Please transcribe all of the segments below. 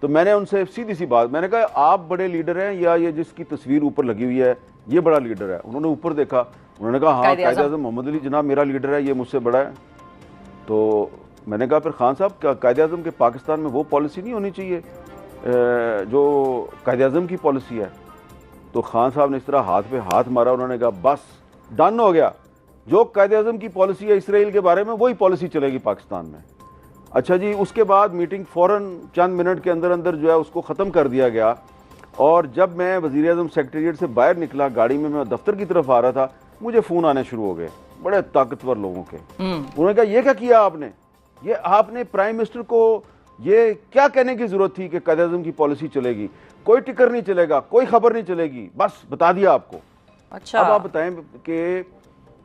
तो मैंने उनसे सीधी सी बात, मैंने कहा आप बड़े लीडर हैं या ये जिसकी तस्वीर ऊपर लगी हुई है ये बड़ा लीडर है? उन्होंने ऊपर देखा, उन्होंने कहा हाँ कायदे आज़म मोहम्मद अली जनाब मेरा लीडर है, ये मुझसे बड़ा है। तो मैंने कहा फिर खान साहब क्या कायदे आज़म के पाकिस्तान में वो पॉलिसी नहीं होनी चाहिए जो कायदे आज़म की पॉलिसी है? तो खान साहब ने इस तरह हाथ पे हाथ मारा, उन्होंने कहा बस डन हो गया, जो कायदे आज़म की पॉलिसी है इसराइल के बारे में वही पॉलिसी चलेगी पाकिस्तान में। अच्छा जी, उसके बाद मीटिंग फ़ौरन चंद मिनट के अंदर अंदर जो है उसको ख़त्म कर दिया गया। और जब मैं वज़ीर आज़म सेक्रेटेरिएट से बाहर निकला, गाड़ी में मैं दफ्तर की तरफ आ रहा था, मुझे फ़ोन आने शुरू हो गए बड़े ताकतवर लोगों के। उन्होंने कहा ये क्या किया आपने, ये आपने प्राइम मिनिस्टर को ये क्या कहने की ज़रूरत थी कि कायदे आज़म की पॉलिसी चलेगी, कोई टिकर नहीं चलेगा, कोई खबर नहीं चलेगी, बस बता दिया आपको। अच्छा, अब आप बताएं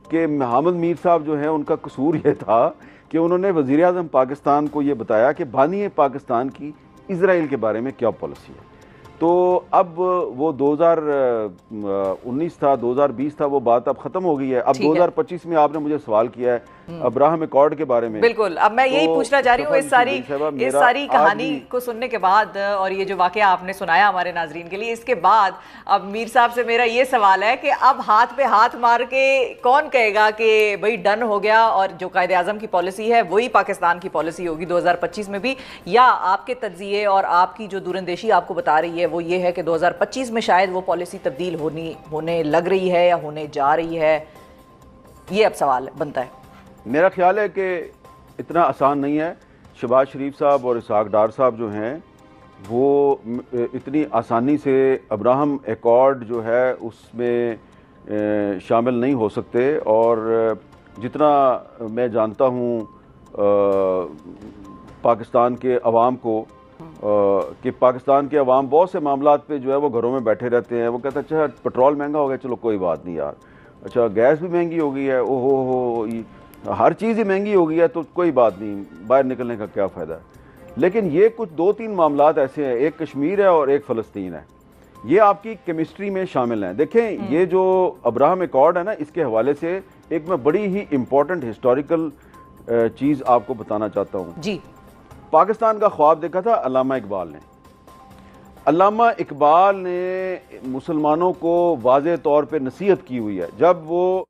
कि मोहम्मद मीर साहब जो है उनका कसूर ये था कि उन्होंने वज़ीर आज़म पाकिस्तान को ये बताया कि बानी पाकिस्तान की इजराइल के बारे में क्या पॉलिसी है। तो अब वो 2019 था, 2020 था, वो बात अब खत्म हो गई है। अब 2025 में आपने मुझे सवाल किया है अब्राहम एकॉर्ड के बारे में। बिल्कुल, अब मैं यही पूछना चाह रही हूँ इस सारी कहानी को सुनने के बाद, और ये जो वाकया आपने सुनाया हमारे नाजरीन के लिए, इसके बाद अब मीर साहब से मेरा ये सवाल है कि अब हाथ पे हाथ मार के कौन कहेगा कि भाई डन हो गया और जो कायदे आज़म की पॉलिसी है वही पाकिस्तान की पॉलिसी होगी 2025 में भी, या आपके तज्जिए और आपकी जो दूरंदेशी आपको बता रही है वो ये है कि 2025 में शायद वो पॉलिसी तब्दील होने लग रही है या होने जा रही है? ये अब सवाल बनता है। मेरा ख्याल है कि इतना आसान नहीं है। शहबाज शरीफ साहब और इसहाक डार साहब जो हैं वो इतनी आसानी से अब्राहम एकॉर्ड जो है उसमें शामिल नहीं हो सकते। और जितना मैं जानता हूँ पाकिस्तान के अवाम को कि पाकिस्तान के अवाम बहुत से मामलात पे जो है वो घरों में बैठे रहते हैं। वो कहते हैं अच्छा पेट्रोल महंगा हो गया, चलो कोई बात नहीं यार, अच्छा गैस भी महंगी हो गई है, ओहो हो हर चीज़ ही महंगी हो गई है तो कोई बात नहीं, बाहर निकलने का क्या फ़ायदा है। लेकिन ये कुछ 2-3 मामलात ऐसे हैं, एक कश्मीर है और एक फ़लस्तीन है, ये आपकी केमिस्ट्री में शामिल हैं। देखें ये जो अब्राहम एकॉर्ड है ना, इसके हवाले से एक मैं बड़ी ही इम्पोर्टेंट हिस्टोरिकल चीज़ आपको बताना चाहता हूँ जी। पाकिस्तान का ख्वाब देखा था अल्लामा इकबाल ने। अल्लामा इकबाल ने मुसलमानों को वाज़े तौर पे नसीहत की हुई है। जब वो